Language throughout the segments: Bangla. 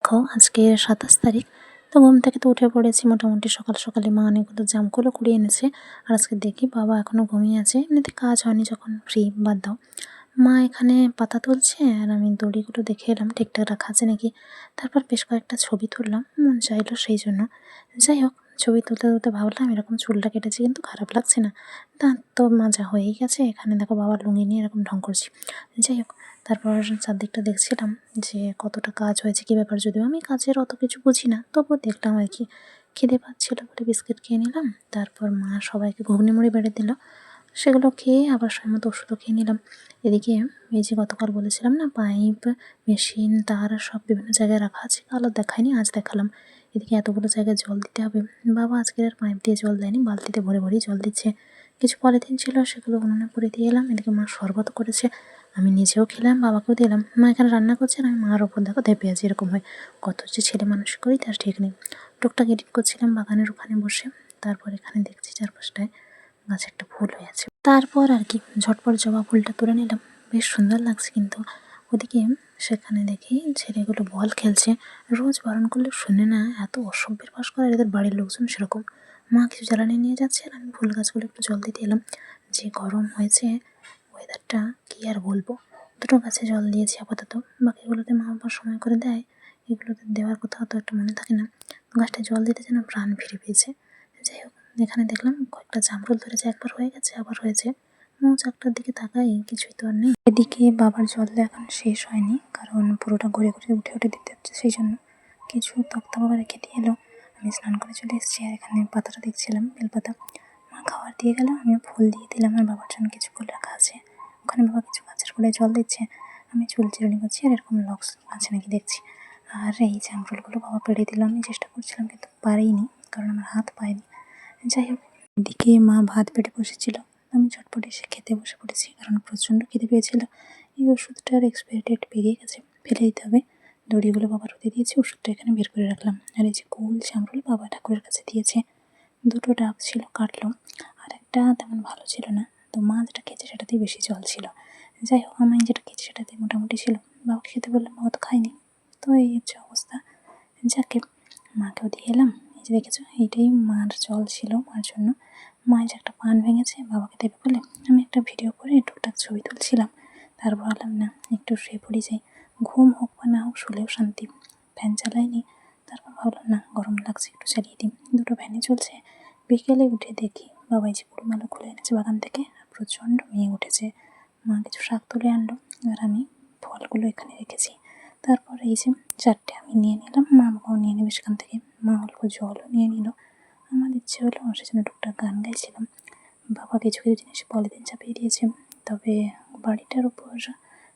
দেখো আজকে ২৭ তারিখ। তো ঘুম থেকে তো উঠে পড়েছি মোটামুটি সকাল সকালে। মা অনেকগুলো জামগুলো কুড়িয়ে এনেছে। আর আজকে দেখি বাবা এখনও ঘুমিয়ে আছে। এমনিতে কাজ হয়নি, যখন ফ্রি বাদ দাও। মা এখানে পাতা তুলছে আর আমি দড়িগুলো দেখে এলাম ঠিকঠাক রাখা আছে নাকি। তারপর বেশ কয়েকটা ছবি তুললাম, মন চাইলো সেই জন্য। যাই হোক, ছবি তুলতে তুলতে ভাবলাম এরকম চুলটা কেটেছি কিন্তু খারাপ লাগছে না, দাঁত তো মাজা হয়েই গেছে। এখানে দেখো বাবার লুঙ্গি নিয়ে এরকম ঢং করছি। যাই হোক, তারপর চারদিকটা দেখছিলাম যে কতটা কাজ হয়েছে, কী ব্যাপার। যদিও আমি কাজের অত কিছু বুঝি না, তবুও দেখলাম আর কি। খিদে পাচ্ছিলো বলে বিস্কিট খেয়ে নিলাম। তারপর মা সবাইকে ঘুগনি মুড়ি বেড়ে দিল, সেগুলো খেয়ে আবার সময় মতো ওষুধও খেয়ে নিলাম। এদিকে এই যে গতকাল বলেছিলাম না, পাইপ, মেশিন, তার সব বিভিন্ন জায়গায় রাখা আছে, কাল আর দেখায়নি, আজ দেখালাম। এদিকে এতগুলো জায়গায় জল দিতে হবে। বাবা আজকের আর পাইপ দিয়ে জল দেয়নি, বালতিতে ভরে ভরেই জল দিচ্ছে। কিছু পলিথিন ছিল, সেগুলো উনুনে করে দিয়ে এলাম। এদিকে মা শরবত করেছে, আমি নিজেও খেলাম, বাবাকেও দিলাম। মা এখানে রান্না করছে আর আমি মার ওপর দেখো ধেপে আছি। এরকম হয়, কত যে ছেলে মানুষ করি তার ঠিক নেই। টুকটাক এডিট করছিলাম বাগানের ওখানে বসে। তারপর এখানে দেখছি চারপাশটায় গাছে একটা ফুল হয়ে আছে। তারপর আর কি ঝটপট জবা ফুলটা তুলে নিলাম, বেশ সুন্দর লাগছে। কিন্তু ওদিকে সেখানে দেখি ছেলেগুলো বল খেলছে। রোজ বারণ করলে শুনে না, এত অসভ্যের পাশ করে এদের বাড়ির লোকজন সেরকম। মা কিছু জ্বালানি নিয়ে যাচ্ছে আর আমি ফুল গাছগুলো একটু জল দিতে এলাম। যে গরম হয়েছে ওয়েদারটা, কী আর বলবো। দুটো গাছে জল দিয়েছি আপাতত, বাকিগুলোতে মা বাবা সময় করে দেয়। এগুলোতে দেওয়ার কথা অত একটা মনে থাকে না। গাছটা জল দিতে যেন প্রাণ ফিরে পেয়েছে। যাই হোক, এখানে দেখলাম কয়েকটা জামরুল ধরেছে, একবার হয়ে গেছে আবার হয়েছে। মৌচাকটার দিকে তাকাই, কিছুই তো আর নেই। এদিকে বাবার জল দেওয়া এখন শেষ হয়নি, কারণ পুরোটা ঘুরে ঘুরে উঠে উঠে দিতে হচ্ছে, সেই জন্য কিছু তক্তা বাবা রেখে দিয়ে এলো। আমি স্নান করে চলে এসেছি আর এখানে পাতাটা দেখছিলাম, বেলপাতা। মা খাবার দিয়ে গেল, আমিও ফুল দিয়ে দিলাম। আর বাবার জন্য কিছু ফুল রাখা আছে, ওখানে বাবা কিছু গাছের গোড়ায় জল দিচ্ছে। আমি চুল চিরুনি করছি আর এরকম লক্স আছে নাকি দেখছি। আর এই জামরুলগুলো বাবা পেড়ে দিল, আমি চেষ্টা করছিলাম কিন্তু পারিনি, কারণ আমার হাত পায়নি। যাই হোক, এদিকে মা ভাত বেড়ে বসেছিল, আমি চটপট এসে খেতে বসে পড়েছি, কারণ প্রচণ্ড খিদে পেয়েছিল। এই ওষুধটার এক্সপায়ারি ডেট পেরিয়ে গেছে, ফেলে দিতে হবে। দড়িগুলো বাবা রুদে দিয়েছে, ওষুধটা এখানে বের করে রাখলাম। আর এই যে কুল জামরুল বাবা ঠাকুরের কাছে দিয়েছে। দুটো ডাব ছিল, কাটলো। আর একটা তেমন ভালো ছিল না, তো মা যেটা খেয়েছে সেটাতেই বেশি জল ছিল। যাই হোক, আমি যেটা খেয়েছি সেটাতে মোটামুটি ছিল। বাবাকে খেতে বললাম, বাবা তো খাইনি। তো এই হচ্ছে অবস্থা। যাকে মাকেও দিয়ে এলাম। এই যে দেখেছো, এইটাই মার জল ছিল মার জন্য। মা যে একটা পান ভেঙেছে বাবাকে দেবে বলে আমি একটা ভিডিও করে টুকটাক ছবি তুলছিলাম। তারপর ভাবলাম না, একটু শুয়ে পড়ে যাই, ঘুম হোক বা না হোক শুলেও শান্তি। ফ্যান চালাইনি, তারপর ভাবলাম না, গরম লাগছে, একটু চালিয়ে দিই। দুটো ফ্যানে চলছে। বিকেলে উঠে দেখি বাবা এই যে কুড়মালো খুলে এনেছে বাগান থেকে, প্রচণ্ড মেয়ে উঠেছে। মা কিছু শাক তুলে আনলো আর আমি ফলগুলো এখানে রেখেছি। তারপর এই যে চারটে আমি নিয়ে নিলাম, মা বাবাও নিয়ে নেবে সেখান থেকে। মা অল্প জলও নিয়ে নিল। আমার ইচ্ছে হলো সেজন্য টুকটাক গান গাইছিলাম। বাবা কিছু কিছু জিনিস পলিথিন চাপিয়ে দিয়েছে, তবে বাড়িটার উপর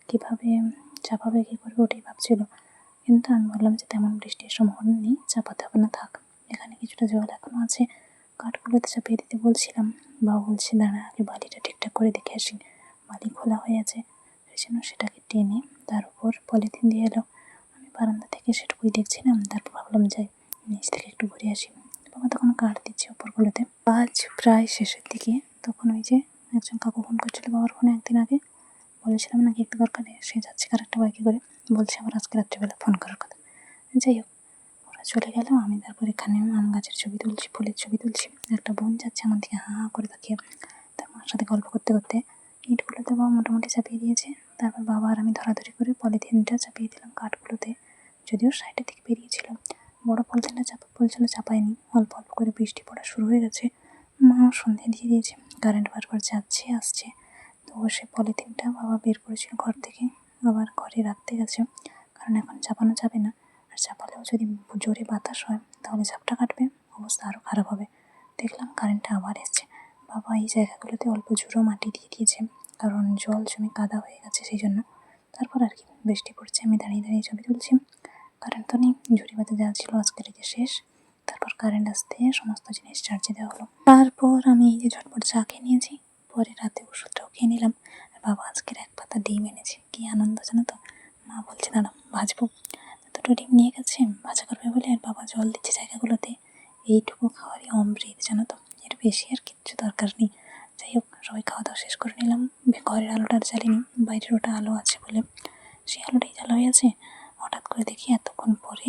কীভাবে চাপাবে, কী করবে ওটাই ভাবছিল। কিন্তু আমি বললাম যে তেমন বৃষ্টির সম্ভাবনা নেই, চাপাতে হবে না, থাক। এখানে কিছুটা জল এখনও আছে, কাঠগুলোতে চাপিয়ে দিতে বলছিলাম। বাবা বলছে দাঁড়া, আগে বালিটা ঠিকঠাক করে দেখে আসি। বালি খোলা হয়ে আছে, সেই জন্য সেটাকে টেনে তার উপর পলিথিন দিয়ে এলো। আমি বারান্দা থেকে সেটুকুই দেখছিলাম। তারপর ভাবলাম যাই, নিচ থেকে একটু ঘুরে আসি। বাবা তখন কাঠ দিচ্ছে ওপরগুলোতে। কাজ প্রায় শেষের দিকে, তখন ওই যে একজন কাকু ফোন করছিল বাবার ফোনে একদিন আগে। বলেছিলাম নাকি একটু দরকারে, সে যাচ্ছে কারেক্টটা বাইকে করে, বলছে আবার আজকে রাত্রিবেলা ফোন করার কথা। যাই হোক, ওরা চলে গেল। আমি তারপর এখানে আম গাছের ছবি তুলছি, ফুলের ছবি তুলছি। একটা বোন যাচ্ছে আমার দিকে হাঁ করে তাকিয়ে, তার মার সাথে গল্প করতে করতে। ইটগুলোতে বাবা মোটামুটি চাপিয়ে দিয়েছে। তারপর বাবা আর আমি ধরাধরি করে পলিথিনটা চাপিয়ে দিলাম কাঠগুলোতে, যদিও সাইডের দিকে বেরিয়েছিল। বড় পলিথিনটা বলছিল চাপায়নি, অল্প অল্প করে বৃষ্টি পড়া শুরু হয়ে গেছে। মাও সন্ধে দিয়ে দিয়েছে, কারেন্ট বারবার যাচ্ছে আসছে। তো সে পলিথিনটা বাবা বের করেছিল ঘর থেকে, আবার ঘরে রাখতে গেছে, কারণ এখন চাপানো যাবে না। আর চাপালেও যদি জোরে বাতাস হয় তাহলে ঝাপটা কাটবে, অবস্থা আরও খারাপ হবে। দেখলাম কারেন্টটা আবার এসছে। বাবা এই জায়গাগুলোতে অল্প ঝুড়ো মাটি দিয়ে দিয়েছে, কারণ জল জমে কাদা হয়ে গেছে সেই জন্য। তারপর আর কি বৃষ্টি পড়ছে, আমি দাঁড়িয়ে দাঁড়িয়ে ছবি তুলছি। কারেন্ট তো নেই, ঝুড়ি বাতি যা ছিল আজকের এই যে শেষ। তারপর কারেন্ট আসতে সমস্ত জিনিস চার্জে দেওয়া হলো। তারপর আমি এই যে ঝটপট চা খেয়ে নিয়েছি, পরে রাতে ওষুধটাও খেয়ে নিলাম। আর বাবা আজকের এক পাতা ডিম এনেছে, কী আনন্দ জানো তো। মা বলছে দাঁড়া ভাজবো, দুটো ডিম নিয়ে গেছে ভাজা করবে বলে, আর বাবা জল দিচ্ছে জায়গাগুলোতে। এইটুকু খাওয়ারই অমৃত জানো তো, এর বেশি আর কিচ্ছু দরকার নেই। যাই হোক, সবাই খাওয়া দাওয়া শেষ করে নিলাম। ঘরের আলোটা আর জ্বালিনি, বাইরের ওটা আলো আছে বলে সেই আলোটাই জ্বালা হয়ে আছে। হঠাৎ করে দেখি এতক্ষণ পরে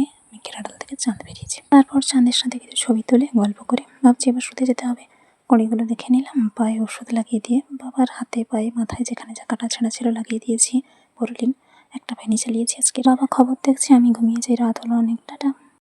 তারপর চাঁদের সাথে কিছু ছবি তুলে গল্প করে ভাবছি এবার শুতে যেতে হবে। ঘড়িগুলো দেখে নিলাম, পায়ে ওষুধ লাগিয়ে দিয়ে বাবার হাতে পায়ে মাথায় যেখানে যা কাটা ছেঁড়া ছিল লাগিয়ে দিয়েছি। পরলিন একটা ফ্যানই চালিয়েছি আজকে। বাবা খবর দেখছে, আমি ঘুমিয়ে যাই। রাত হলো অনেক। টাটা।